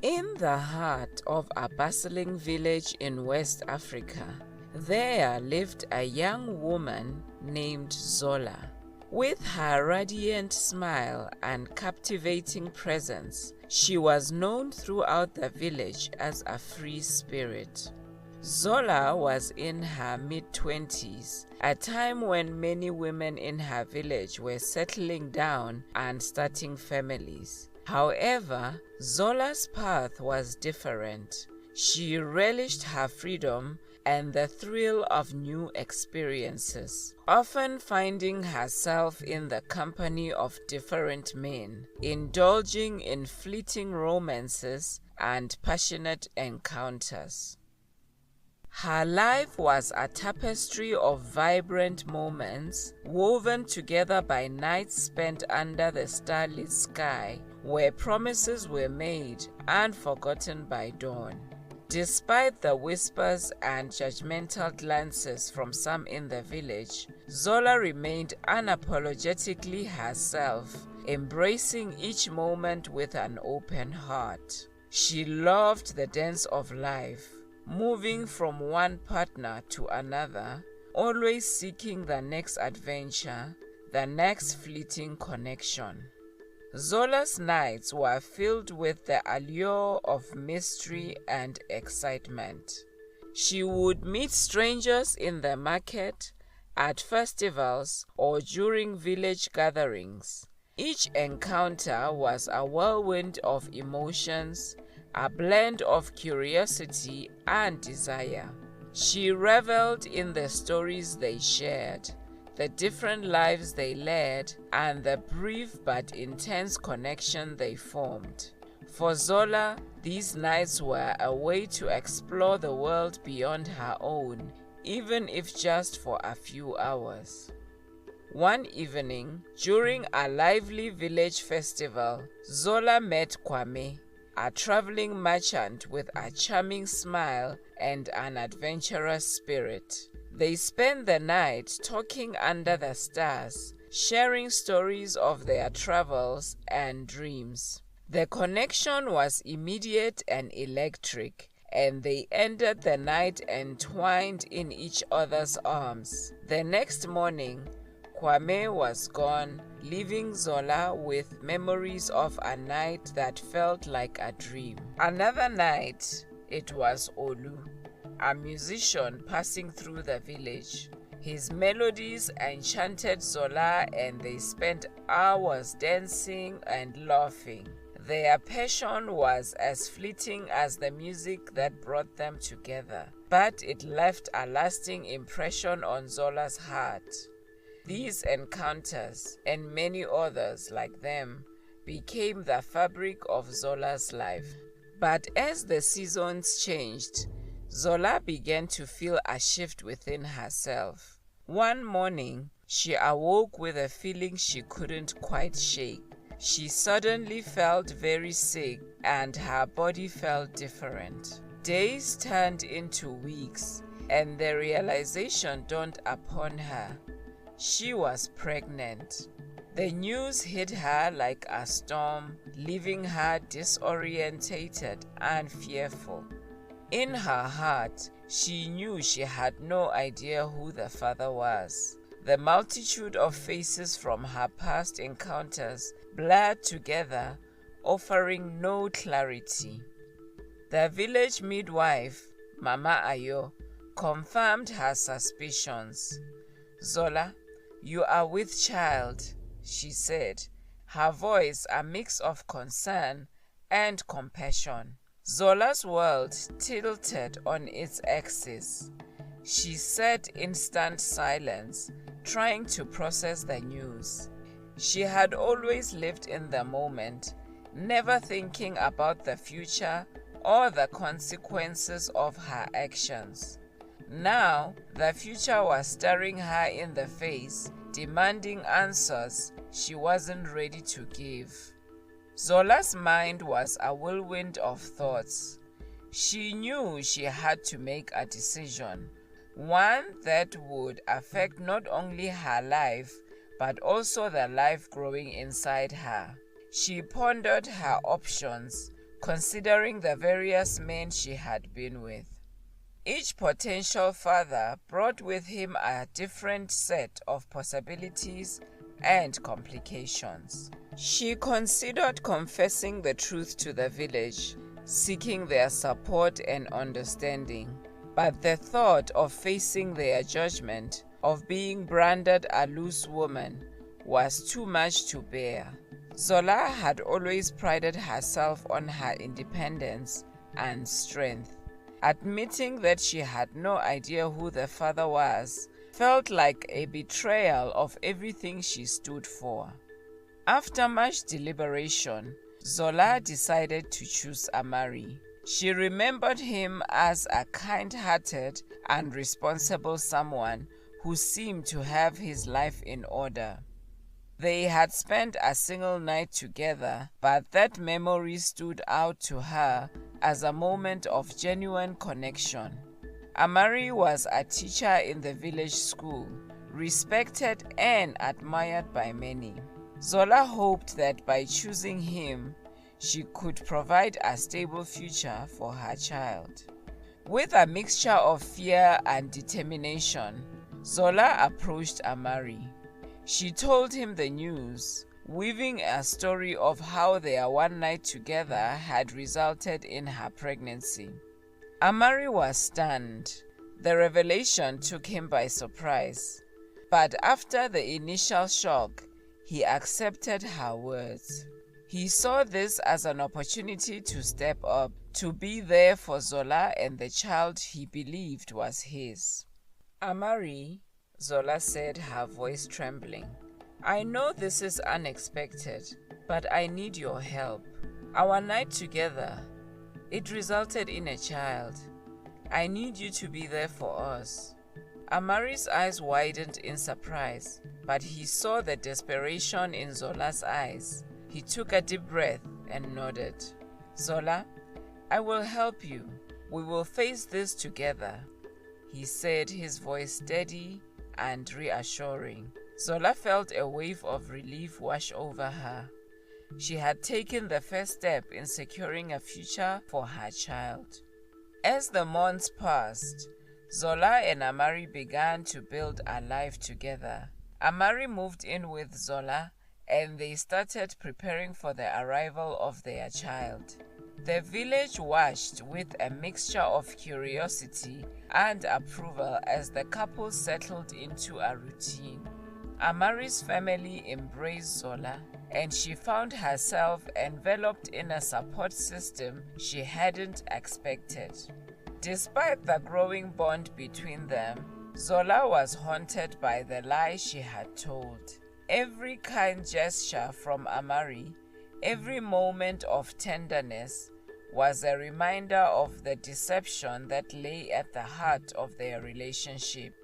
In the heart of a bustling village in West Africa, there lived a young woman named Zola. With her radiant smile and captivating presence, she was known throughout the village as a free spirit. Zola was in her mid-20s, a time when many women in her village were settling down and starting families. However, Zola's path was different. She relished her freedom and the thrill of new experiences, often finding herself in the company of different men, indulging in fleeting romances and passionate encounters. Her life was a tapestry of vibrant moments, woven together by nights spent under the starlit sky, where promises were made and forgotten by dawn. Despite the whispers and judgmental glances from some in the village, Zola remained unapologetically herself, embracing each moment with an open heart. She loved the dance of life, moving from one partner to another, always seeking the next adventure, the next fleeting connection. Zola's nights were filled with the allure of mystery and excitement. She would meet strangers in the market, at festivals, or during village gatherings. Each encounter was a whirlwind of emotions, a blend of curiosity and desire. She reveled in the stories they shared, the different lives they led, and the brief but intense connection they formed. For Zola, these nights were a way to explore the world beyond her own, even if just for a few hours. One evening, during a lively village festival, Zola met Kwame, a traveling merchant with a charming smile and an adventurous spirit. They spent the night talking under the stars, sharing stories of their travels and dreams. The connection was immediate and electric, and they ended the night entwined in each other's arms. The next morning, Kwame was gone, leaving Zola with memories of a night that felt like a dream. Another night, it was Olu, a musician passing through the village. His melodies enchanted Zola, and they spent hours dancing and laughing. Their passion was as fleeting as the music that brought them together, but it left a lasting impression on Zola's heart. These encounters, and many others like them, became the fabric of Zola's life. But as the seasons changed, Zola began to feel a shift within herself. One morning, she awoke with a feeling she couldn't quite shake. She suddenly felt very sick, and her body felt different. Days turned into weeks, and the realization dawned upon her. She was pregnant. The news hit her like a storm, leaving her disorientated and fearful. In her heart, she knew she had no idea who the father was. The multitude of faces from her past encounters blurred together, offering no clarity. The village midwife, Mama Ayo, confirmed her suspicions. "Zola, you are with child," she said, her voice a mix of concern and compassion. Zola's world tilted on its axis. She sat in stunned silence, trying to process the news. She had always lived in the moment, never thinking about the future or the consequences of her actions. Now, the future was staring her in the face, demanding answers she wasn't ready to give. Zola's mind was a whirlwind of thoughts. She knew she had to make a decision, one that would affect not only her life, but also the life growing inside her. She pondered her options, considering the various men she had been with. Each potential father brought with him a different set of possibilities and complications. She considered confessing the truth to the village, seeking their support and understanding, but the thought of facing their judgment, of being branded a loose woman, was too much to bear. Zola had always prided herself on her independence and strength. Admitting that she had no idea who the father was felt like a betrayal of everything she stood for. After much deliberation, Zola decided to choose Amari. She remembered him as a kind-hearted and responsible someone who seemed to have his life in order. They had spent a single night together, but that memory stood out to her as a moment of genuine connection. Amari was a teacher in the village school, respected and admired by many. Zola hoped that by choosing him, she could provide a stable future for her child. With a mixture of fear and determination, Zola approached Amari. She told him the news, weaving a story of how their one night together had resulted in her pregnancy. Amari was stunned. The revelation took him by surprise. But after the initial shock, he accepted her words. He saw this as an opportunity to step up, to be there for Zola and the child he believed was his. Amari, Zola said, her voice trembling, I know this is unexpected, but I need your help. Our night together, it resulted in a child. I need you to be there for us. Amari's eyes widened in surprise, but he saw the desperation in Zola's eyes. He took a deep breath and nodded. Zola, I will help you. We will face this together, he said, his voice steady and reassuring. Zola felt a wave of relief wash over her. She had taken the first step in securing a future for her child. As the months passed, Zola and Amari began to build a life together. Amari moved in with Zola, and they started preparing for the arrival of their child. The village watched with a mixture of curiosity and approval as the couple settled into a routine. Amari's family embraced Zola, and she found herself enveloped in a support system she hadn't expected. Despite the growing bond between them, Zola was haunted by the lie she had told. Every kind gesture from Amari, every moment of tenderness, was a reminder of the deception that lay at the heart of their relationship.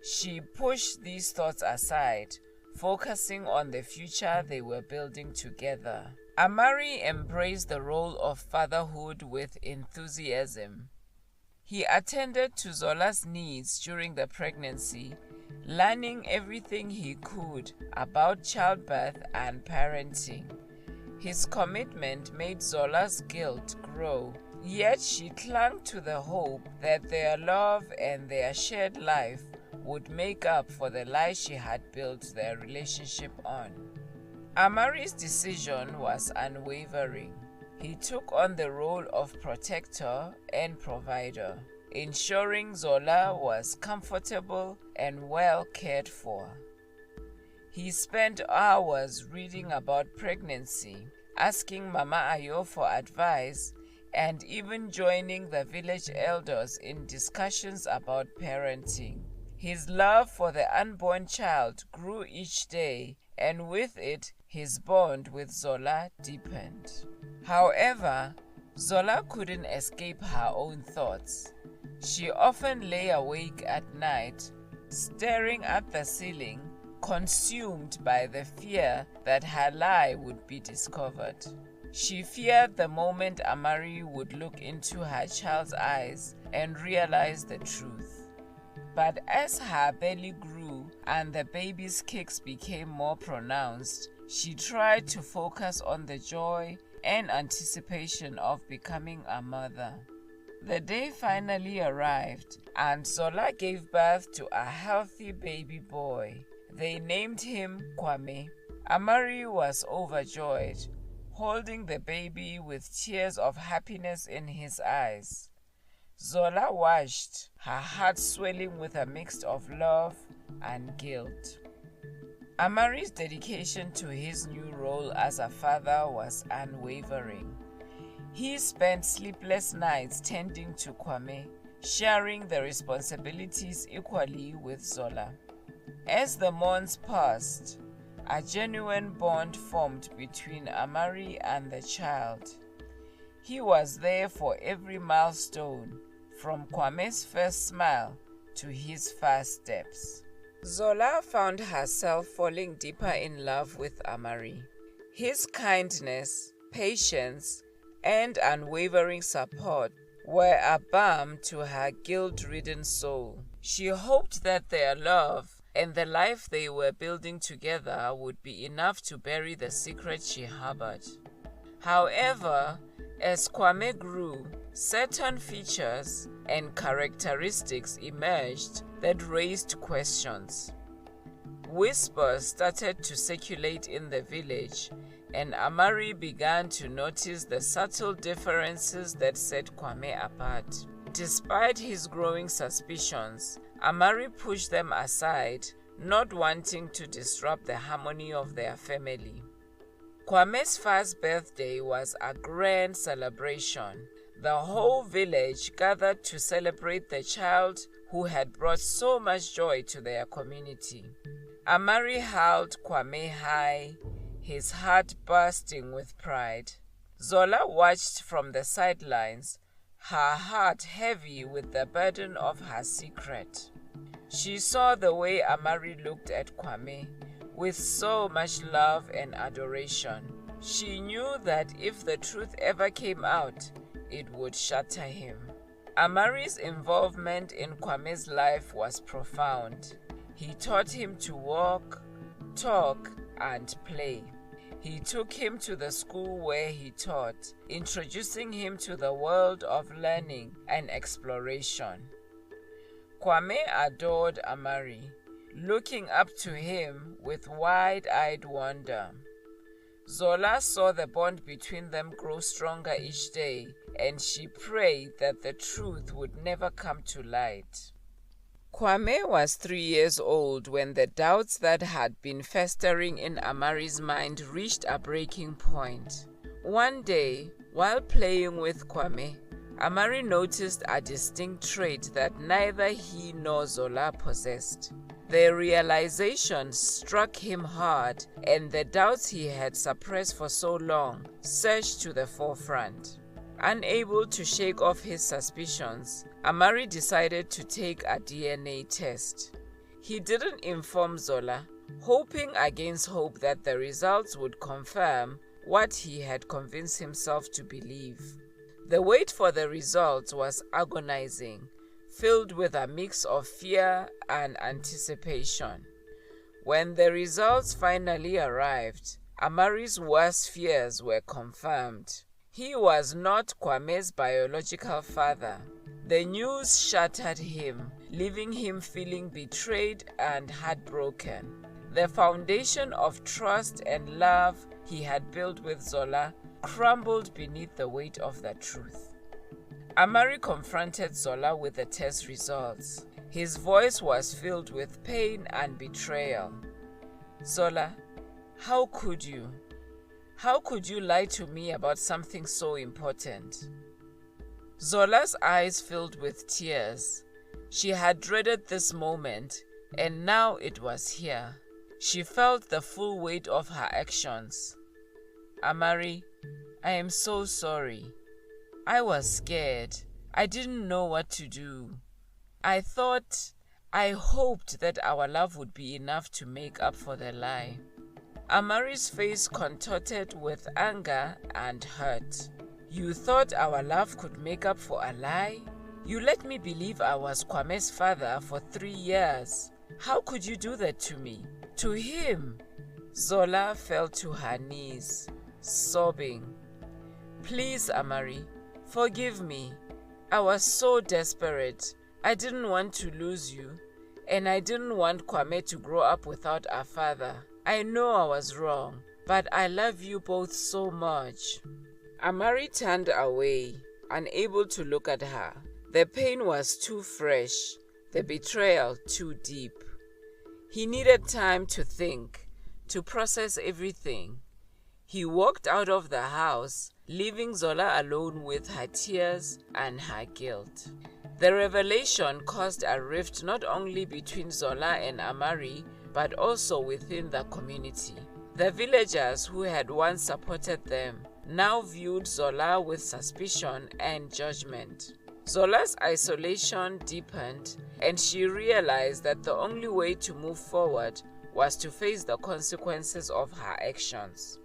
She pushed these thoughts aside, focusing on the future they were building together. Amari embraced the role of fatherhood with enthusiasm. He attended to Zola's needs during the pregnancy, learning everything he could about childbirth and parenting. His commitment made Zola's guilt grow, yet she clung to the hope that their love and their shared life would make up for the lie she had built their relationship on. Amari's decision was unwavering. He took on the role of protector and provider, ensuring Zola was comfortable and well cared for. He spent hours reading about pregnancy, asking Mama Ayo for advice, and even joining the village elders in discussions about parenting. His love for the unborn child grew each day, and with it, his bond with Zola deepened. However, Zola couldn't escape her own thoughts. She often lay awake at night, staring at the ceiling, consumed by the fear that her lie would be discovered. She feared the moment Amari would look into her child's eyes and realize the truth. But as her belly grew and the baby's kicks became more pronounced, she tried to focus on the joy and anticipation of becoming a mother. The day finally arrived, and Zola gave birth to a healthy baby boy. They named him Kwame. Amari was overjoyed, holding the baby with tears of happiness in his eyes. Zola watched, her heart swelling with a mix of love and guilt. Amari's dedication to his new role as a father was unwavering. He spent sleepless nights tending to Kwame, sharing the responsibilities equally with Zola. As the months passed, a genuine bond formed between Amari and the child. He was there for every milestone, from Kwame's first smile to his first steps. Zola found herself falling deeper in love with Amari. His kindness, patience, and unwavering support were a balm to her guilt-ridden soul. She hoped that their love and the life they were building together would be enough to bury the secret she harbored. However, as Kwame grew, certain features and characteristics emerged that raised questions. Whispers started to circulate in the village, and Amari began to notice the subtle differences that set Kwame apart. Despite his growing suspicions, Amari pushed them aside, not wanting to disrupt the harmony of their family. Kwame's first birthday was a grand celebration. The whole village gathered to celebrate the child who had brought so much joy to their community. Amari held Kwame high, his heart bursting with pride. Zola watched from the sidelines, her heart heavy with the burden of her secret. She saw the way Amari looked at Kwame with so much love and adoration. She knew that if the truth ever came out, it would shatter him. Amari's involvement in Kwame's life was profound. He taught him to walk, talk, and play. He took him to the school where he taught, introducing him to the world of learning and exploration. Kwame adored Amari, looking up to him with wide-eyed wonder. Zola saw the bond between them grow stronger each day, and she prayed that the truth would never come to light. Kwame was 3 years old when the doubts that had been festering in Amari's mind reached a breaking point. One day, while playing with Kwame, Amari noticed a distinct trait that neither he nor Zola possessed. The realization struck him hard, and the doubts he had suppressed for so long surged to the forefront. Unable to shake off his suspicions, Amari decided to take a DNA test. He didn't inform Zola, hoping against hope that the results would confirm what he had convinced himself to believe. The wait for the results was agonizing, filled with a mix of fear and anticipation. When the results finally arrived, Amari's worst fears were confirmed. He was not Kwame's biological father. The news shattered him, leaving him feeling betrayed and heartbroken. The foundation of trust and love he had built with Zola crumbled beneath the weight of the truth. Amari confronted Zola with the test results. His voice was filled with pain and betrayal. "Zola, how could you? How could you lie to me about something so important?" Zola's eyes filled with tears. She had dreaded this moment, and now it was here. She felt the full weight of her actions. "Amari, I am so sorry. I was scared. I didn't know what to do. I hoped that our love would be enough to make up for the lie." Amari's face contorted with anger and hurt. "You thought our love could make up for a lie? You let me believe I was Kwame's father for 3 years. How could you do that to me? To him?" Zola fell to her knees, sobbing. Please, Amari, forgive me. I was so desperate. I didn't want to lose you, and I didn't want Kwame to grow up without a father. I know I was wrong, but I love you both so much." Amari turned away, unable to look at her. The pain was too fresh, the betrayal too deep. He needed time to think, to process everything. He walked out of the house, leaving Zola alone with her tears and her guilt. The revelation caused a rift not only between Zola and Amari, but also within the community. The villagers who had once supported them now viewed Zola with suspicion and judgment. Zola's isolation deepened, and she realized that the only way to move forward was to face the consequences of her actions.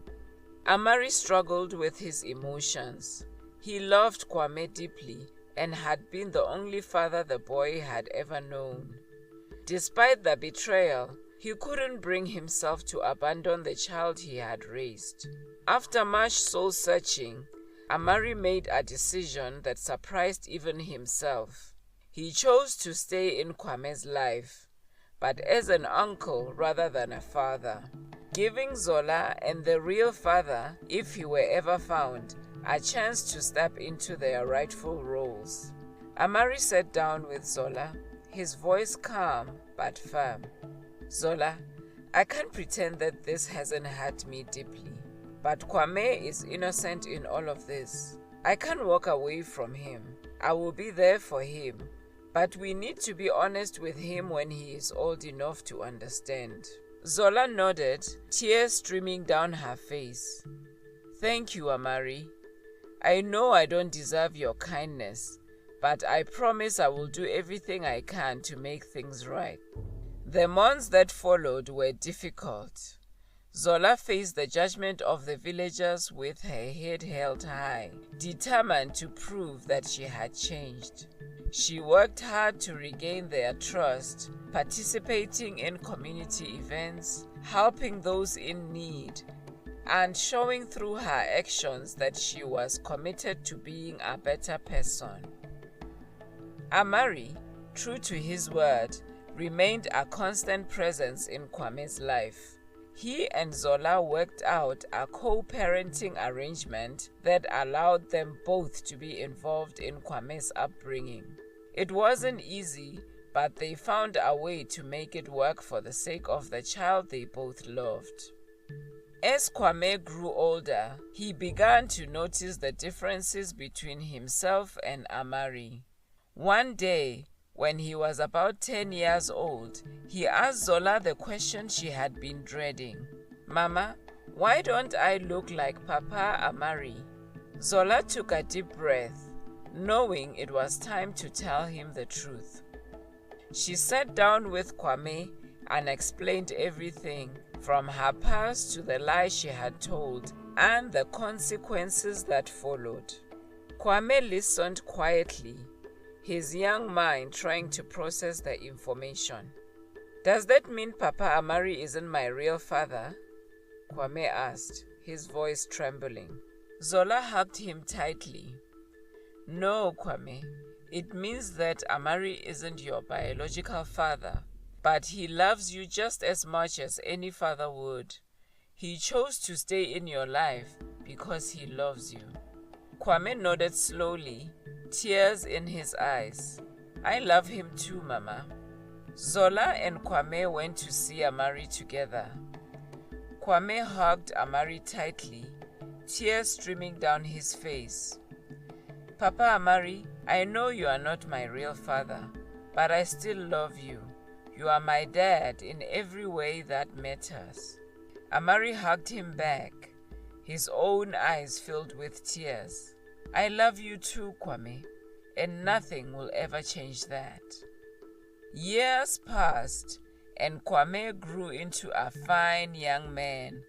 Amari struggled with his emotions. He loved Kwame deeply and had been the only father the boy had ever known. Despite the betrayal, he couldn't bring himself to abandon the child he had raised. After much soul-searching, Amari made a decision that surprised even himself. He chose to stay in Kwame's life, but as an uncle rather than a father, giving Zola and the real father, if he were ever found, a chance to step into their rightful roles. Amari sat down with Zola, his voice calm but firm. "Zola, I can't pretend that this hasn't hurt me deeply. But Kwame is innocent in all of this. I can't walk away from him. I will be there for him. But we need to be honest with him when he is old enough to understand." Zola nodded, tears streaming down her face. "Thank you, Amari. I know I don't deserve your kindness, but I promise I will do everything I can to make things right." The months that followed were difficult. Zola faced the judgment of the villagers with her head held high, determined to prove that she had changed. She worked hard to regain their trust, participating in community events, helping those in need, and showing through her actions that she was committed to being a better person. Amari, true to his word, remained a constant presence in Kwame's life. He and Zola worked out a co-parenting arrangement that allowed them both to be involved in Kwame's upbringing. It wasn't easy, but they found a way to make it work for the sake of the child they both loved. As Kwame grew older, he began to notice the differences between himself and Amari. One day, when he was about 10 years old, he asked Zola the question she had been dreading. "Mama, why don't I look like Papa Amari?" Zola took a deep breath, knowing it was time to tell him the truth. She sat down with Kwame and explained everything, from her past to the lie she had told and the consequences that followed. Kwame listened quietly, his young mind trying to process the information. "Does that mean Papa Amari isn't my real father?" Kwame asked, his voice trembling. Zola hugged him tightly. "No, Kwame, it means that Amari isn't your biological father, but he loves you just as much as any father would. He chose to stay in your life because he loves you." Kwame nodded slowly, tears in his eyes. "I love him too, Mama." Zola and Kwame went to see Amari together. Kwame hugged Amari tightly, tears streaming down his face. "Papa Amari, I know you are not my real father, but I still love you. You are my dad in every way that matters." Amari hugged him back, his own eyes filled with tears. "I love you too, Kwame, and nothing will ever change that." Years passed, and Kwame grew into a fine young man,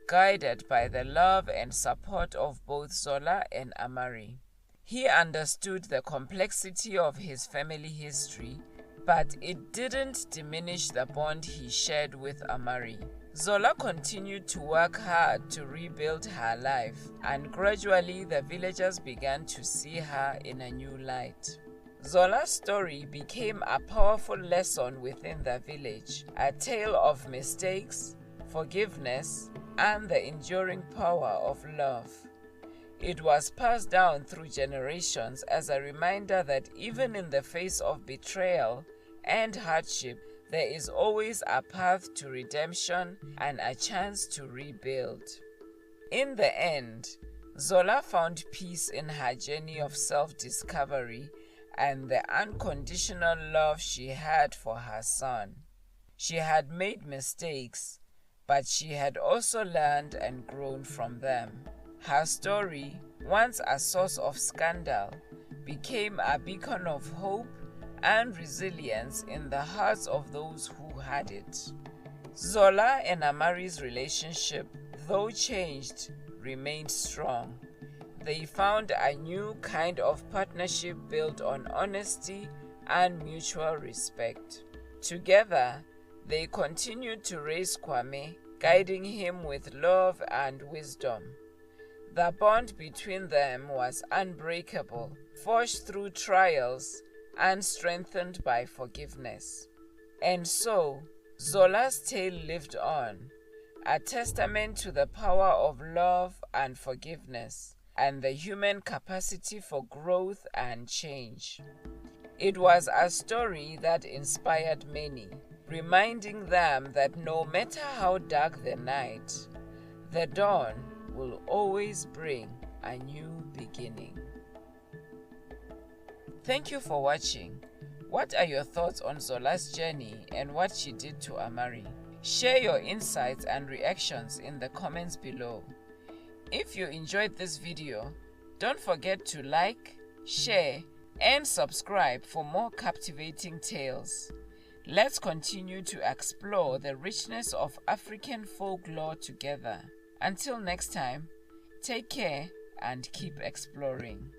guided by the love and support of both Zola and Amari. He understood the complexity of his family history, but it didn't diminish the bond he shared with Amari. Zola continued to work hard to rebuild her life, and gradually the villagers began to see her in a new light. Zola's story became a powerful lesson within the village, a tale of mistakes, forgiveness, and the enduring power of love. It was passed down through generations as a reminder that even in the face of betrayal and hardship, there is always a path to redemption and a chance to rebuild. In the end, Zola found peace in her journey of self-discovery and the unconditional love she had for her son. She had made mistakes, but she had also learned and grown from them. Her story, once a source of scandal, became a beacon of hope and resilience in the hearts of those who had it. Zola and Amari's relationship, though changed, remained strong. They found a new kind of partnership built on honesty and mutual respect. Together, they continued to raise Kwame, guiding him with love and wisdom. The bond between them was unbreakable, forged through trials and strengthened by forgiveness. And so, Zola's tale lived on, a testament to the power of love and forgiveness, and the human capacity for growth and change. It was a story that inspired many, reminding them that no matter how dark the night, the dawn will always bring a new beginning. Thank you for watching. What are your thoughts on Zola's journey and what she did to Amari? Share your insights and reactions in the comments below. If you enjoyed this video, don't forget to like, share, and subscribe for more captivating tales. Let's continue to explore the richness of African folklore together. Until next time, take care and keep exploring.